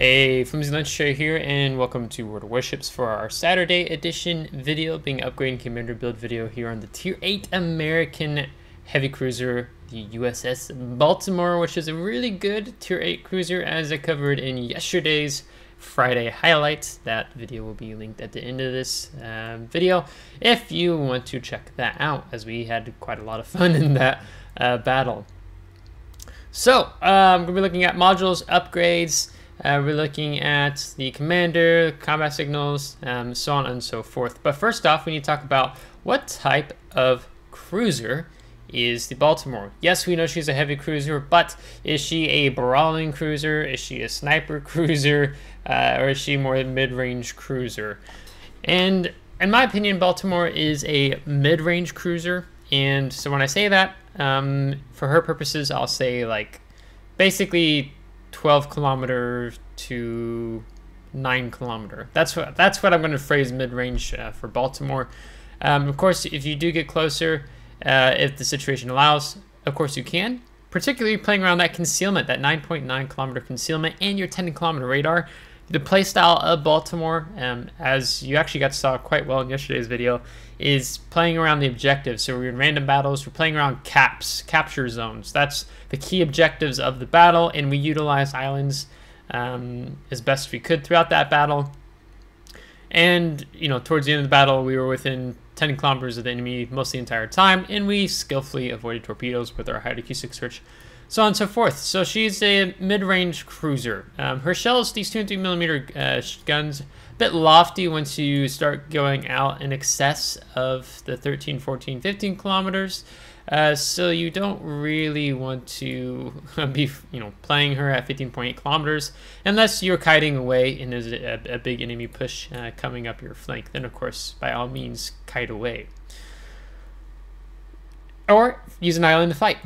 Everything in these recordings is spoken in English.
Hey, Flimsy Lunch Tray here, and welcome to World of Warships for our Saturday edition video, being upgrading commander build video here on the Tier 8 American heavy cruiser, the USS Baltimore, which is a really good Tier 8 cruiser, as I covered in yesterday's Friday highlights. That video will be linked at the end of this video if you want to check that out, as we had quite a lot of fun in that battle. So, I'm going to be looking at modules, upgrades. We're looking at the commander, combat signals, so on and so forth. But first off, we need to talk about what type of cruiser is the Baltimore. Yes, we know she's a heavy cruiser, but is she a brawling cruiser? Is she a sniper cruiser? Or is she more a mid-range cruiser? And in my opinion, Baltimore is a mid-range cruiser. And so when I say that, for her purposes, I'll say like basically 12 kilometer to 9 kilometer. That's what I'm going to phrase mid-range for Baltimore. Of course, if you do get closer, if the situation allows, of course you can. Particularly playing around that concealment, that 9.9 kilometer concealment, and your 10 kilometer radar. The playstyle of Baltimore, as you actually got to saw quite well in yesterday's video, is playing around the objectives. So we're in random battles, we're playing around capture zones. That's the key objectives of the battle, and we utilize islands as best we could throughout that battle. And, you know, towards the end of the battle, we were within 10 kilometers of the enemy most of the entire time, and we skillfully avoided torpedoes with our high acoustic search, so on and so forth. So she's a mid-range cruiser. Her shells, these 200mm guns, a bit lofty once you start going out in excess of the 13, 14, 15 kilometers. So you don't really want to be, playing her at 15.8 kilometers unless you're kiting away and there's a big enemy push coming up your flank. Then, of course, by all means, kite away. Or use an island to fight.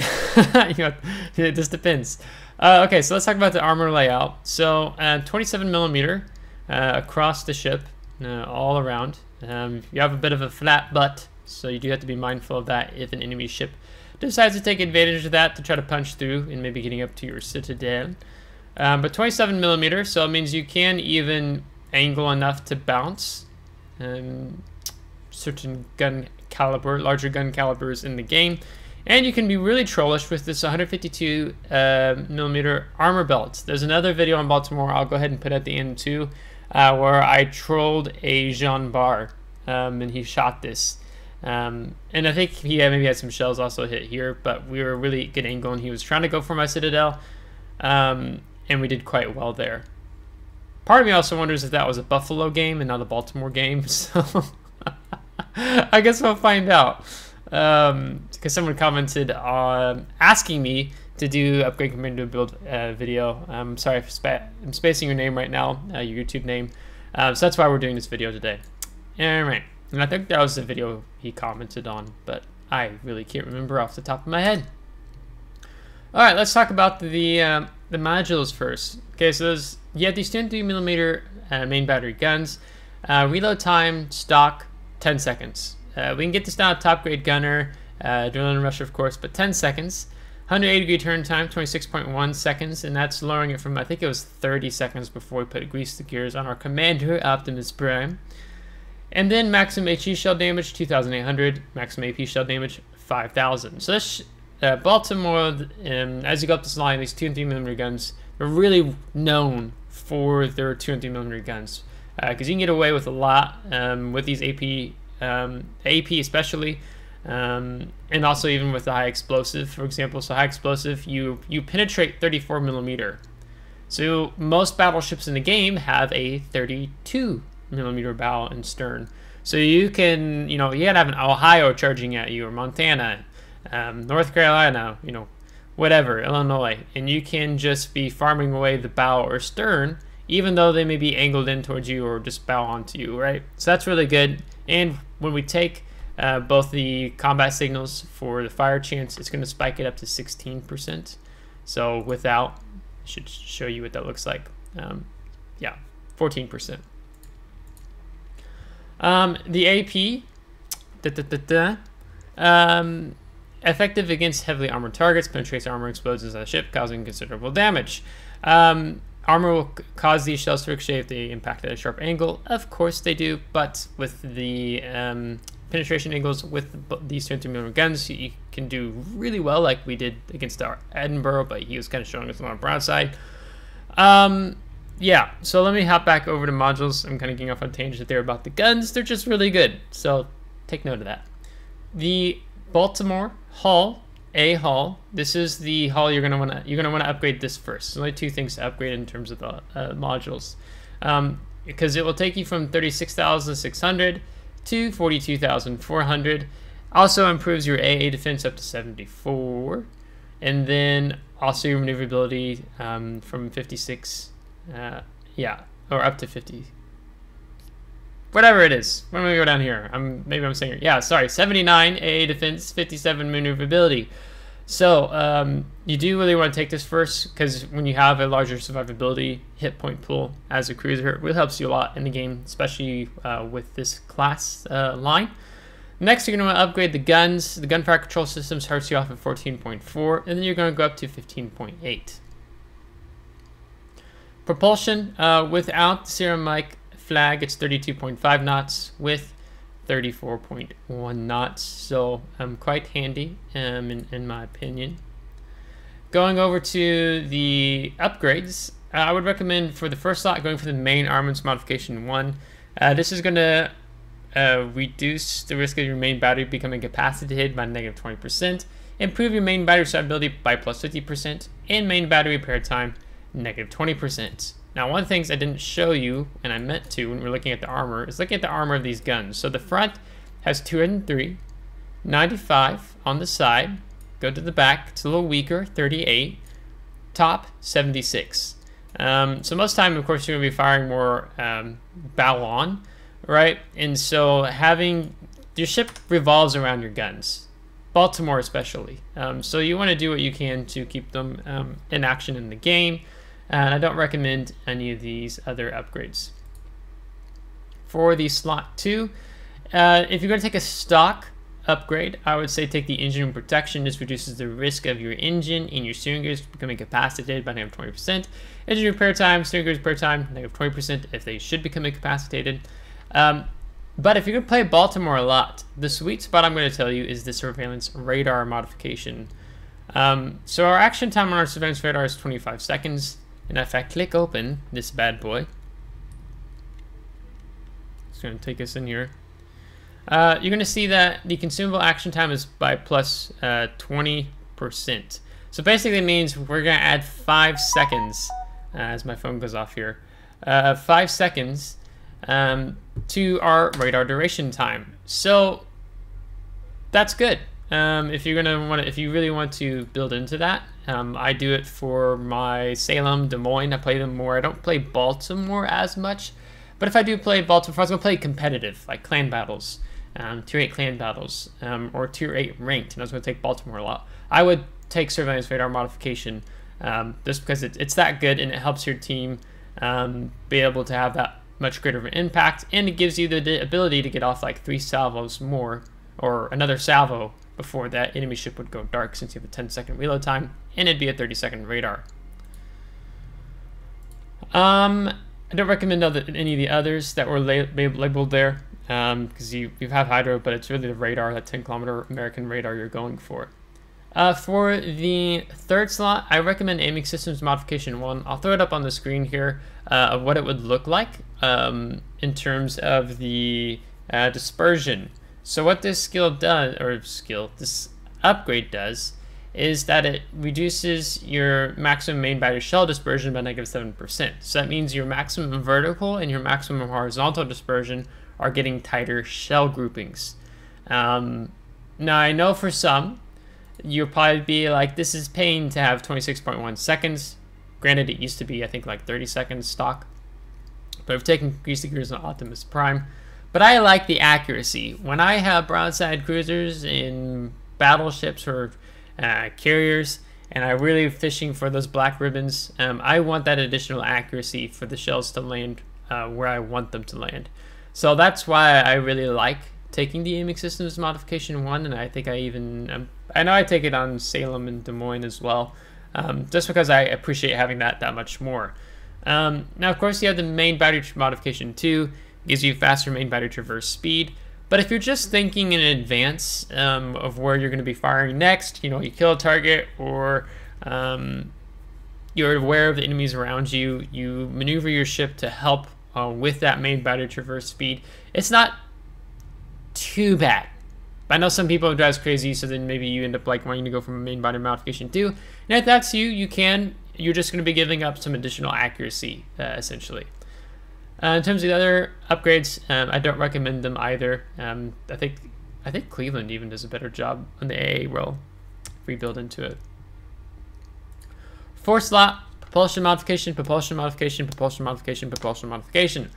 It just depends. Okay, so let's talk about the armor layout. So 27mm across the ship, all around. You have a bit of a flat butt, so you do have to be mindful of that if an enemy ship decides to take advantage of that to try to punch through and maybe getting up to your citadel. But 27mm, so it means you can even angle enough to bounce certain gun caliber, larger gun calibers in the game. And you can be really trollish with this 152mm armor belt. There's another video on Baltimore I'll go ahead and put at the end too, where I trolled a Jean Bar, and he shot this. And I think he maybe had some shells also hit here, but we were a really good angle and he was trying to go for my citadel, and we did quite well there. Part of me also wonders if that was a Buffalo game and not a Baltimore game, so I guess we'll find out. Because someone commented on asking me to do upgrade commander build video. I'm sorry if I'm spacing your name right now, your YouTube name. So that's why we're doing this video today. Alright, and I think that was the video he commented on, but I really can't remember off the top of my head. Alright, let's talk about the modules first. Okay, so you have these 23mm main battery guns. Reload time, stock, 10 seconds. We can get this down to top grade gunner, adrenaline rush of course, but 10 seconds. 180 degree turn time, 26.1 seconds, and that's lowering it from, I think it was 30 seconds before we put grease the gears on our commander, Optimus Prime. And then maximum HE shell damage, 2,800, maximum AP shell damage, 5,000. So this Baltimore, as you go up this line, these 200mm guns, they're really known for their 200mm guns. Because you can get away with a lot with these AP especially, and also even with the high explosive, for example. So high explosive, you penetrate 34mm. So most battleships in the game have a 32mm bow and stern. So you can, you gotta have an Ohio charging at you, or Montana, North Carolina, whatever, Illinois, and you can just be farming away the bow or stern, even though they may be angled in towards you or just bow onto you, right? So that's really good. And when we take both the combat signals for the fire chance, it's going to spike it up to 16%. So without, I should show you what that looks like. Yeah, 14%. The AP, effective against heavily armored targets, penetrates armor, explodes inside the ship, causing considerable damage. armor will cause these shells to ricochet if they impact at a sharp angle. Of course they do, but with the penetration angles with these 23mm guns, you can do really well, like we did against our Edinburgh, but he was kind of showing us on our broadside. Yeah, so let me hop back over to modules. I'm kind of getting off on a tangent there about the guns. They're just really good, so take note of that. The Baltimore hull, hull. This is the hull you're gonna wanna upgrade this first. There's only two things to upgrade in terms of the modules, because it will take you from 36,600 to 42,400. Also improves your AA defense up to 74, and then also your maneuverability from 56, or up to 50. Whatever it is. When we go down here, maybe I'm saying it. Yeah, sorry, 79 AA defense, 57 maneuverability. So you do really want to take this first, because when you have a larger survivability hit point pool as a cruiser, it really helps you a lot in the game, especially with this class line. Next, you're going to want to upgrade the guns. The gunfire control system starts you off at 14.4, and then you're going to go up to 15.8. Propulsion, without the Serum Mike flag, it's 32.5 knots. With 34.1 knots, so quite handy in my opinion. Going over to the upgrades, I would recommend for the first slot going for the main armaments modification 1. This is going to reduce the risk of your main battery becoming incapacitated by negative 20%, improve your main battery stability by plus 50%, and main battery repair time negative 20%. Now, one of the things I didn't show you, and I meant to when we were looking at the armor, is looking at the armor of these guns. So the front has 203, 95 on the side, go to the back, it's a little weaker, 38, top, 76. So most of the time, of course, you're going to be firing more bow on, right? And so having, your ship revolves around your guns, Baltimore especially. So you want to do what you can to keep them in action in the game. And I don't recommend any of these other upgrades. For the slot 2, if you're going to take a stock upgrade, I would say take the engine room protection. This reduces the risk of your engine and your steering gears becoming incapacitated by negative 20%. Engine repair time, steering gears repair time, negative 20% if they should become incapacitated. But if you're going to play Baltimore a lot, the sweet spot I'm going to tell you is the surveillance radar modification. So our action time on our surveillance radar is 25 seconds. And if I click open this bad boy, it's going to take us in here. You're going to see that the consumable action time is by plus 20%. So basically it means we're going to add 5 seconds, as my phone goes off here, 5 seconds to our radar duration time. So that's good. If you're gonna want to, if you really want to build into that, I do it for my Salem, Des Moines. I play them more. I don't play Baltimore as much, but if I do play Baltimore, if I was gonna play competitive, like clan battles, tier 8 clan battles, or tier 8 ranked, and I was gonna take Baltimore a lot, I would take surveillance radar modification, just because it's that good and it helps your team be able to have that much greater of an impact, and it gives you the ability to get off like 3 salvos more, or another salvo before that enemy ship would go dark, since you have a 10-second reload time, and it'd be a 30-second radar. I don't recommend any of the others that were labeled there, because you have Hydro, but it's really the radar, that 10-kilometer American radar you're going for. For the third slot, I recommend Aiming Systems Modification 1. I'll throw it up on the screen here of what it would look like in terms of the dispersion. So what this this upgrade does is that it reduces your maximum main battery shell dispersion by negative 7%. So that means your maximum vertical and your maximum horizontal dispersion are getting tighter shell groupings. Now I know for some, you'll probably be like, this is pain to have 26.1 seconds. Granted, it used to be, I think, like 30 seconds stock. But I've taken Greasy Gears on Optimus Prime. But I like the accuracy. When I have broadside cruisers in battleships or carriers, and I'm really fishing for those black ribbons, I want that additional accuracy for the shells to land where I want them to land. So that's why I really like taking the Aiming Systems Modification 1, and I think I even, I know I take it on Salem and Des Moines as well, just because I appreciate having that much more. Now, of course, you have the main battery modification 2, gives you faster main battery traverse speed. But if you're just thinking in advance of where you're going to be firing next, you kill a target, or you're aware of the enemies around you, you maneuver your ship to help with that main battery traverse speed. It's not too bad. I know some people it drives crazy, so then maybe you end up like wanting to go from a main battery modification 2. And if that's you, you can. You're just going to be giving up some additional accuracy, essentially. In terms of the other upgrades, I don't recommend them either. I think Cleveland even does a better job on the AA roll if we build into it. 4th slot, propulsion modification, propulsion modification, propulsion modification, propulsion modification.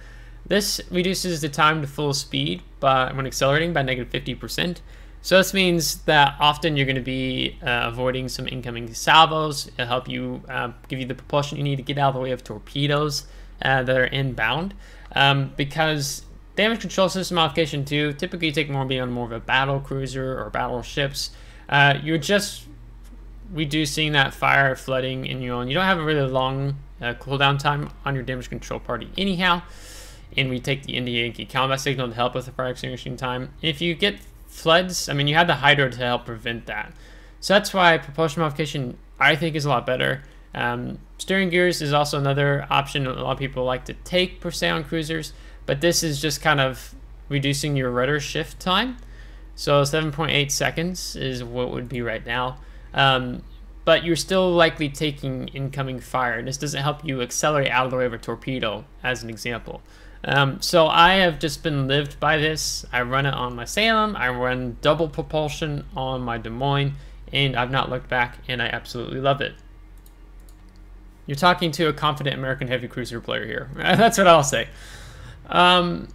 This reduces the time to full speed when accelerating by -50%. So this means that often you're going to be avoiding some incoming salvos. It'll help you give you the propulsion you need to get out of the way of torpedoes that are inbound. Because damage control system modification 2, typically you take more being on more of a battle cruiser or battleships. You're just reducing that fire flooding, and you don't have a really long cooldown time on your damage control party anyhow. And we take the Yankee combat signal to help with the fire extinguishing time. If you get floods, I mean, you have the Hydro to help prevent that. So that's why propulsion modification, I think, is a lot better. Steering gears is also another option a lot of people like to take per se on cruisers, but this is just kind of reducing your rudder shift time. So 7.8 seconds is what would be right now. But you're still likely taking incoming fire. This doesn't help you accelerate out of the way of a torpedo, as an example. So I have just been lived by this. I run it on my Salem, I run double propulsion on my Des Moines, and I've not looked back, and I absolutely love it. You're talking to a confident American heavy cruiser player here. That's what I'll say. On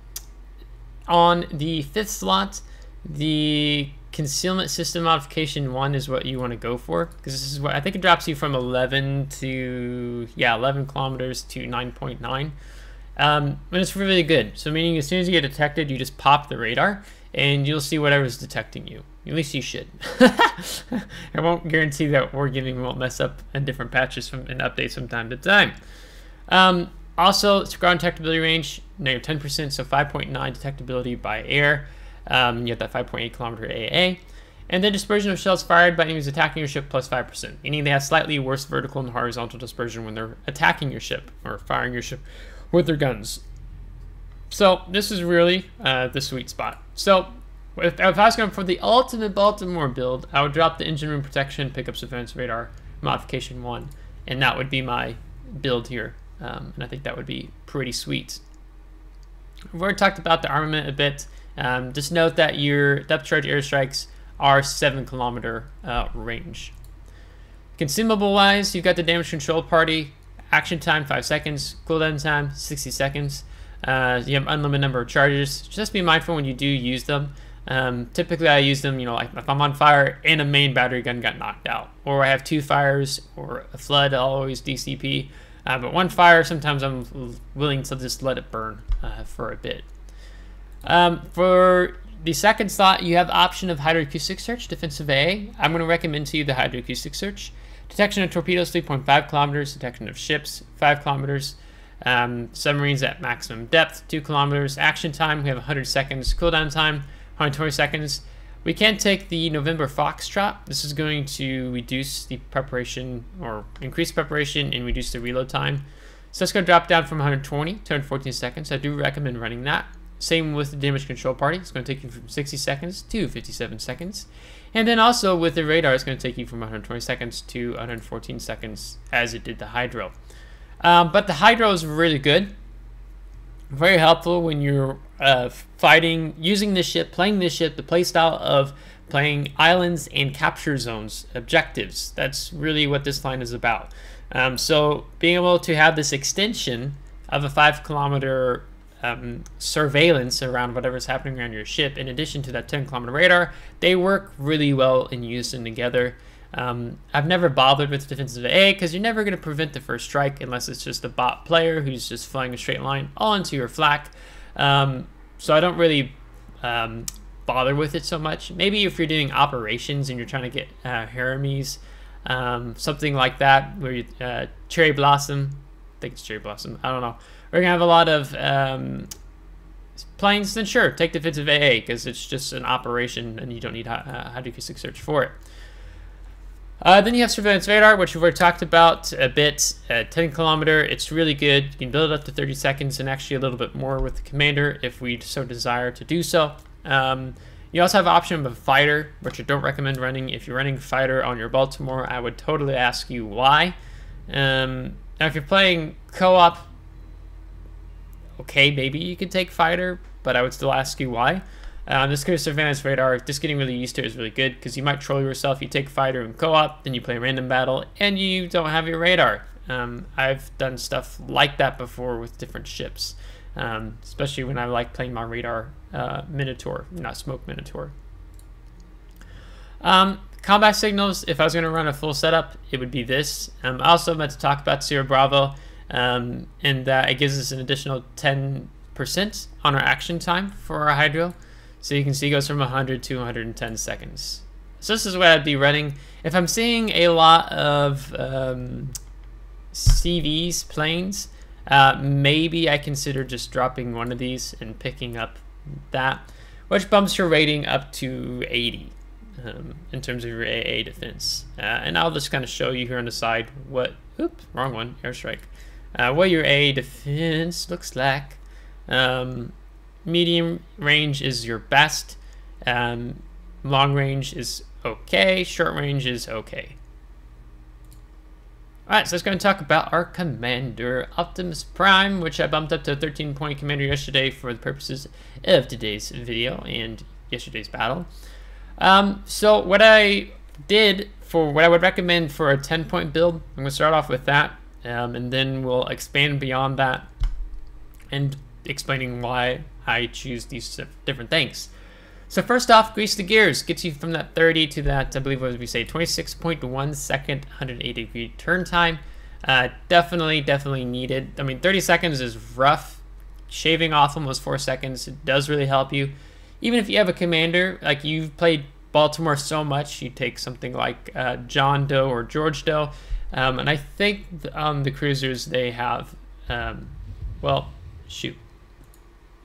the 5th slot, the concealment system modification 1 is what you want to go for, because this is what I think it drops you from 11 kilometers to 9.9. And it's really good. So meaning as soon as you get detected, you just pop the radar and you'll see whatever's detecting you. At least you should. I won't guarantee that Wargaming won't mess up in different patches and updates from time to time. Also, ground detectability range, -10%, so 5.9 detectability by air. You have that 5.8 kilometer AA. And then dispersion of shells fired by enemies attacking your ship +5%, meaning they have slightly worse vertical and horizontal dispersion when they're attacking your ship or firing your ship with their guns. So this is really the sweet spot. So if I was going for the ultimate Baltimore build, I would drop the engine room protection, pickup surveillance radar modification 1, and that would be my build here. And I think that would be pretty sweet. We've already talked about the armament a bit. Just note that your depth charge airstrikes are 7 kilometer range. Consumable wise, you've got the damage control party. Action time 5 seconds, cooldown time 60 seconds. You have unlimited number of charges. Just be mindful when you do use them. Typically I use them, like if I'm on fire and a main battery gun got knocked out, or I have 2 fires or a flood, I'll always DCP. But 1 fire, sometimes I'm willing to just let it burn for a bit. For the 2nd slot, you have the option of hydroacoustic search, defensive AA. I'm going to recommend to you the hydroacoustic search. Detection of torpedoes 3.5 kilometers, detection of ships 5 kilometers, submarines at maximum depth 2 kilometers, action time we have 100 seconds, cooldown time 120 seconds. We can take the November Foxtrot. This is going to reduce the preparation or increase preparation and reduce the reload time. So it's going to drop down from 120 to 114 seconds. I do recommend running that. Same with the damage control party. It's going to take you from 60 seconds to 57 seconds. And then also with the radar, it's going to take you from 120 seconds to 114 seconds as it did the Hydro. But the Hydro is really good. Very helpful when you're fighting, using this ship, playing this ship, the play style of playing islands and capture zones, objectives. That's really what this line is about. So being able to have this extension of a 5 kilometer surveillance around whatever's happening around your ship, in addition to that 10 kilometer radar, they work really well in unison together. I've never bothered with defensive AA because you're never going to prevent the first strike unless it's just a bot player who's just flying a straight line all into your flak. So I don't really bother with it so much. Maybe if you're doing operations and you're trying to get Haramis, something like that, where you, Cherry Blossom, think it's Cherry Blossom. I don't know. We're going to have a lot of planes, then sure, take defensive AA, because it's just an operation and you don't need hydroacoustic search for it. Then you have surveillance radar, which we've already talked about a bit. 10 kilometer, it's really good. You can build it up to 30 seconds and actually a little bit more with the commander if we so desire to do so. You also have an option of a fighter, which I don't recommend running. If you're running fighter on your Baltimore, I would totally ask you why. Now, if you're playing co-op, okay, maybe you could take fighter, but I would still ask you why. This case surveillance radar, just getting really used to it is really good, because you might troll yourself. You take fighter in co-op, then you play a random battle, and you don't have your radar. I've done stuff like that before with different ships, especially when I like playing my radar Minotaur, not Smoke Minotaur. Combat signals, if I was going to run a full setup, it would be this. I also meant to talk about Sierra Bravo, and that it gives us an additional 10% on our action time for our hydro. So you can see it goes from 100 to 110 seconds. So this is what I'd be running. If I'm seeing a lot of CVs, planes, maybe I consider just dropping one of these and picking up that, which bumps your rating up to 80 in terms of your AA defense. And I'll just kind of show you here on the side what, oops, wrong one, airstrike, what your AA defense looks like. Medium range is your best. Long range is okay. Short range is okay. Alright, so let's go and talk about our commander, Optimus Prime, which I bumped up to a 13-point commander yesterday for the purposes of today's video and yesterday's battle. So what I did for what I would recommend for a 10-point build, I'm going to start off with that, and then we'll expand beyond that and explaining why I choose these different things. So first off, grease the gears, gets you from that 30 to that, I believe what we say, 26.1 second, 180 degree turn time. Definitely needed. I mean, 30 seconds is rough. Shaving off almost 4 seconds, it does really help you. Even if you have a commander, like you've played Baltimore so much, you take something like John Doe or George Doe, and I think the cruisers they have, well, shoot.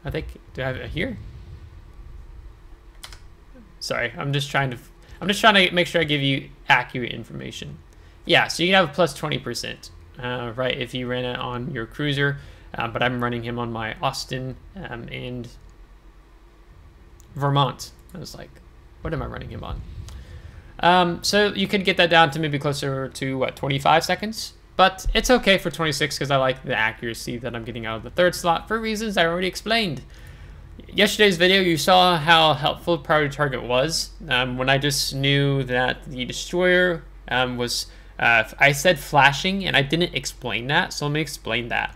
I think, do I have it here? Sorry, I'm just trying to make sure I give you accurate information. Yeah, so you can have a plus 20%, right, if you ran it on your cruiser, but I'm running him on my Austin and Vermont. I was like, what am I running him on? So you could get that down to maybe closer to, what, 25 seconds? But it's okay for 26 because I like the accuracy that I'm getting out of the third slot for reasons I already explained. Yesterday's video, you saw how helpful priority target was. When I just knew that the destroyer was, I said flashing and I didn't explain that, so let me explain that.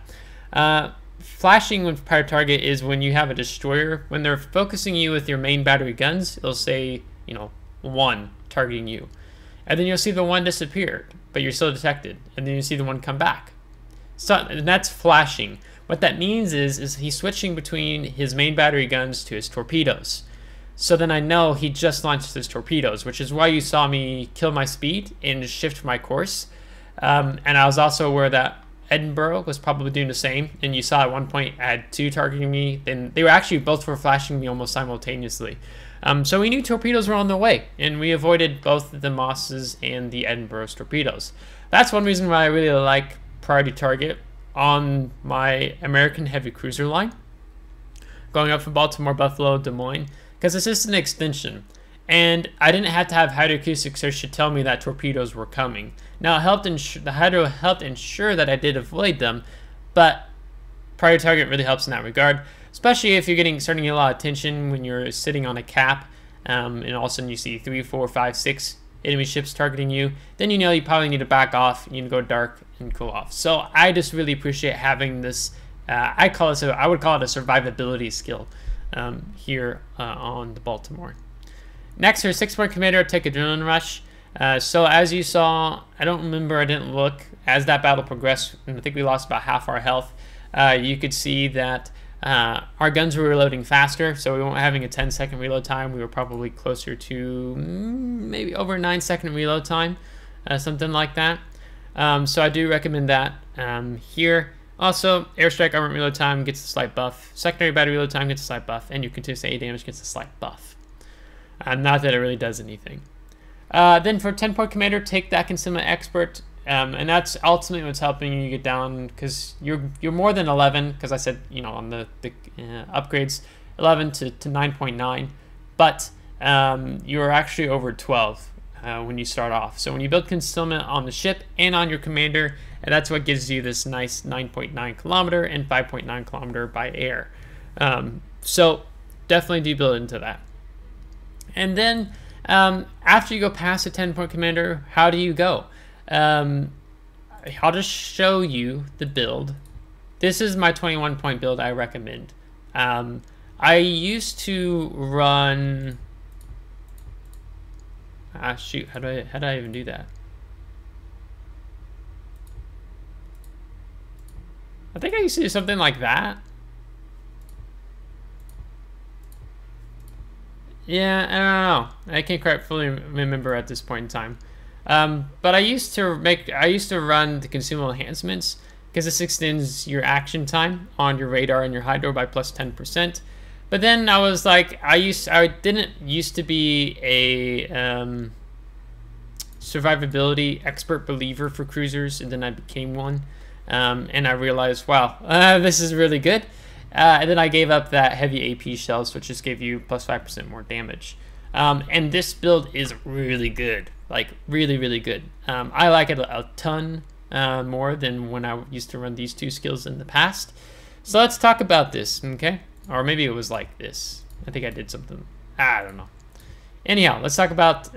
Flashing with priority target is when you have a destroyer, when they're focusing you with your main battery guns, it'll say, you know, 1 targeting you. And then you'll see the 1 disappear, but you're still detected. And then you see the 1 come back. So, and that's flashing. What that means is he's switching between his main battery guns to his torpedoes. So then I know he just launched his torpedoes, which is why you saw me kill my speed and shift my course. And I was also aware that Edinburgh was probably doing the same. And you saw at one point I had 2 targeting me. Then they were actually both were flashing me almost simultaneously. So we knew torpedoes were on the way, and we avoided both the Mosses and the Edinburgh's torpedoes. That's one reason why I really like priority target on my American heavy cruiser line, going up from Baltimore, Buffalo, Des Moines, because it's just an extension. And I didn't have to have hydroacoustic search to tell me that torpedoes were coming. Now, the hydro helped ensure that I did avoid them, but priority target really helps in that regard. Especially if you're starting to get a lot of attention when you're sitting on a cap, and all of a sudden you see 3, 4, 5, 6 enemy ships targeting you, then you know you probably need to back off, you need to go dark and cool off. So I just really appreciate having this, I would call it a survivability skill here on the Baltimore. Next, her 6-point commander, take adrenaline rush. So as you saw, I don't remember, I didn't look, as that battle progressed, and I think we lost about half our health, you could see that our guns were reloading faster, so we weren't having a 10-second reload time. We were probably closer to maybe over 9-second reload time, something like that. So I do recommend that here. Also, airstrike armor reload time gets a slight buff. Secondary battery reload time gets a slight buff, and your continuous AE damage gets a slight buff. Not that it really does anything. Then for 10-point commander, take that concealment expert, and that's ultimately what's helping you get down, because you're more than 11. Because I said, you know, on the upgrades, 11 to 9.9, but you're actually over 12 when you start off. So when you build concealment on the ship and on your commander, and that's what gives you this nice 9.9 kilometer and 5.9 kilometer by air. So definitely do build into that. And then after you go past the 10-point commander, how do you go? I'll just show you the build. This is my 21-point build I recommend. I used to run... shoot, how did I even do that? I think I used to do something like that. Yeah, I don't know. I can't quite fully remember at this point in time. But I used to run the consumable enhancements, because this extends your action time on your radar and your hydro by plus 10%. But then I was like, I didn't used to be a survivability expert believer for cruisers, and then I became one. And I realized, wow, this is really good. And then I gave up that heavy AP shells, which just gave you plus 5% more damage. And this build is really good, like really, really good. I like it a ton more than when I used to run these two skills in the past. So let's talk about this, okay? Or maybe it was like this. I think I did something, I don't know. Anyhow, let's talk about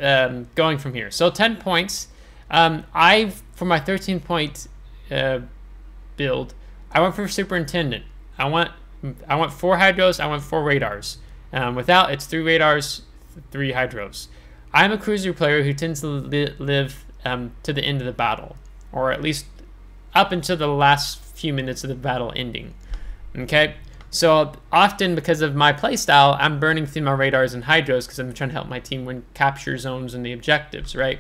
going from here. So 10 points. For my 13-point build, I went for superintendent. I want 4 hydros. I want 4 radars. Without, it's 3 radars, 3 hydros. I'm a cruiser player who tends to live to the end of the battle, or at least up until the last few minutes of the battle ending. Okay, so often because of my playstyle, I'm burning through my radars and hydros because I'm trying to help my team win capture zones and the objectives, right?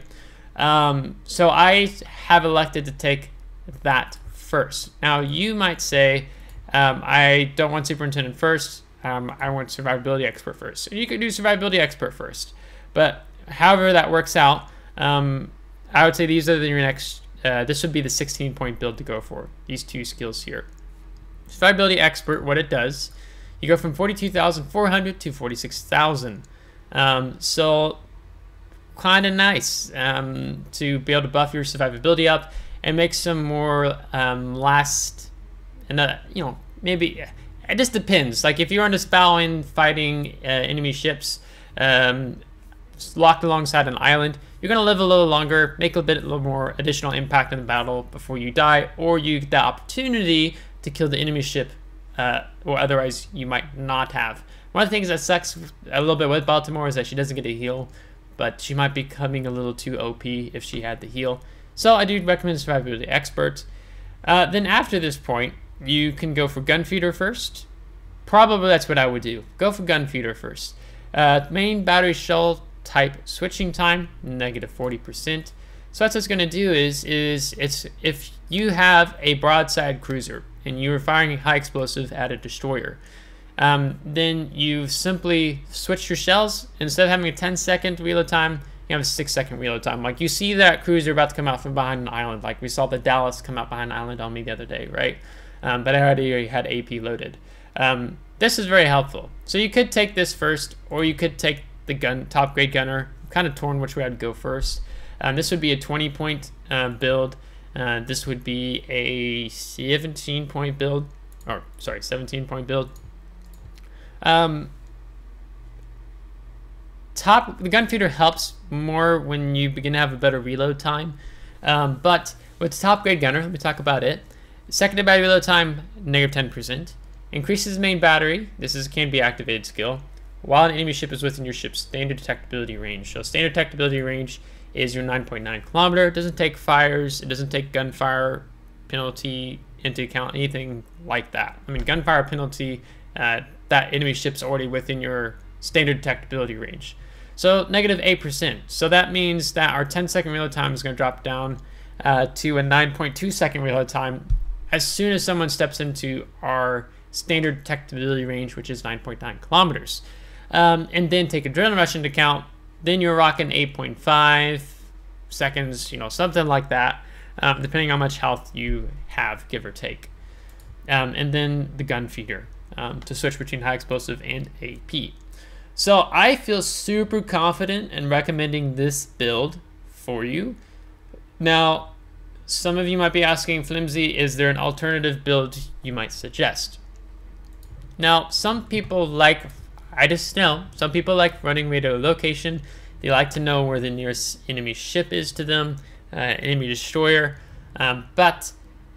So I have elected to take that first. Now you might say, I don't want superintendent first. I want survivability expert first. And you could do survivability expert first, but however that works out, I would say these are your next. This would be the 16-point build to go for. These 2 skills here. Survivability expert, what it does, you go from 42,400 to 46,000. So kind of nice to be able to buff your survivability up and make some more last, and you know, maybe it just depends. Like if you're on this battle fighting enemy ships locked alongside an island, you're gonna live a little longer, make a little more additional impact in the battle before you die, or you get the opportunity to kill the enemy ship, or otherwise you might not have. One of the things that sucks a little bit with Baltimore is that she doesn't get a heal, but she might be coming a little too OP if she had the heal. So I do recommend survivability expert. Then after this point, you can go for gunfeeder first. Probably that's what I would do. Go for gunfeeder first. Main battery shell type switching time, negative 40%. So what it's going to do is it's if you have a broadside cruiser and you're firing high explosive at a destroyer, then you simply switch your shells. Instead of having a 10-second reload time, you have a 6-second reload time. Like you see that cruiser about to come out from behind an island, like we saw the Dallas come out behind an island on me the other day, right? But I already had AP loaded. This is very helpful. So you could take this first, or you could take the top grade gunner. I'm kind of torn which way I'd go first. This would be a 20-point build. This would be a 17-point build, or sorry, 17-point build. The gunfeeder helps more when you begin to have a better reload time. But with the top grade gunner, let me talk about it. Secondary battery reload time, negative 10%. Increases main battery. This can be activated skill. While an enemy ship is within your ship's standard detectability range. So standard detectability range is your 9.9 kilometer. It doesn't take fires. It doesn't take gunfire penalty into account, anything like that. I mean, gunfire penalty, that enemy ship's already within your standard detectability range. So negative 8%. So that means that our 10-second reload time is going to drop down to a 9.2 second reload time as soon as someone steps into our standard detectability range, which is 9.9 kilometers. And then take adrenaline rush into account, then you're rocking 8.5 seconds, something like that, depending on how much health you have, give or take. And then the gun feeder to switch between high explosive and AP. So I feel super confident in recommending this build for you. Now, some of you might be asking, Flimsy, is there an alternative build you might suggest? Now, some people like, some people like running radio location. They like to know where the nearest enemy ship is to them, enemy destroyer. But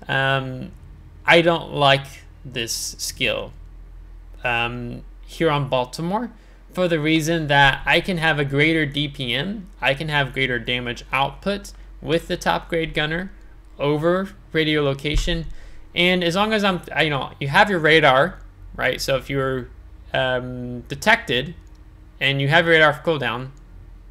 I don't like this skill here on Baltimore for the reason that I can have a greater DPM, I can have greater damage output with the top grade gunner over radio location, and as long as you have your radar, right? So if you're detected and you have your radar for cooldown,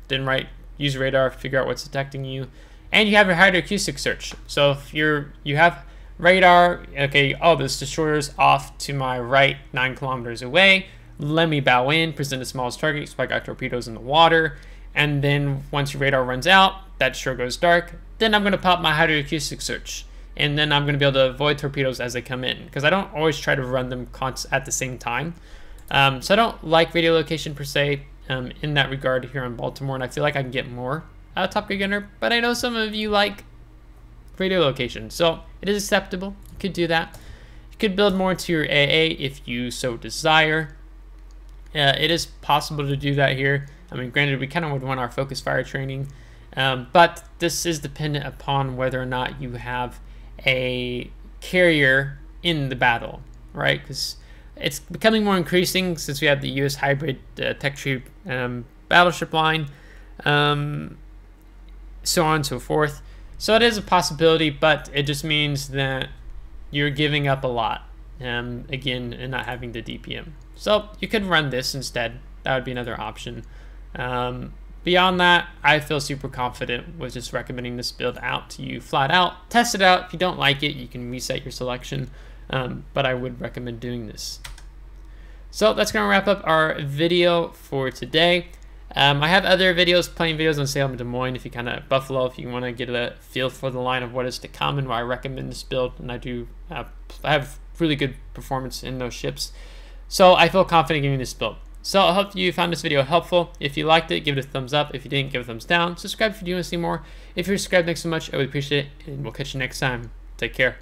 then use radar, figure out what's detecting you, and you have your hydroacoustic search. So if you have radar, okay, this destroyer's off to my right 9 kilometers away, let me bow in, present the smallest target, so I got torpedoes in the water, and then once your radar runs out, that destroyer goes dark, then I'm going to pop my hydroacoustic search, and then I'm going to be able to avoid torpedoes as they come in, because I don't always try to run them at the same time. So I don't like radio location per se in that regard here in Baltimore, and I feel like I can get more out of Top Grade Gunner, but I know some of you like radio location, so it is acceptable. You could do that. You could build more into your AA if you so desire. It is possible to do that here. I mean, granted, we kind of would want our focus fire training, but this is dependent upon whether or not you have a carrier in the battle, right? Because it's becoming more increasing since we have the U.S. hybrid tech tree battleship line, so on and so forth. So it is a possibility, but it just means that you're giving up a lot, again, and not having the DPM. So you could run this instead. That would be another option. Beyond that, I feel super confident with just recommending this build out to you flat out. Test it out. If you don't like it, you can reset your selection, but I would recommend doing this. So that's going to wrap up our video for today. I have other videos, playing videos on Salem and Des Moines, if you kind of Buffalo, if you want to get a feel for the line of what is to come and why I recommend this build. And I have really good performance in those ships. So I feel confident giving this build. So I hope you found this video helpful. If you liked it, give it a thumbs up. If you didn't, give it a thumbs down. Subscribe if you do want to see more. If you're subscribed, thanks so much. I would appreciate it. And we'll catch you next time. Take care.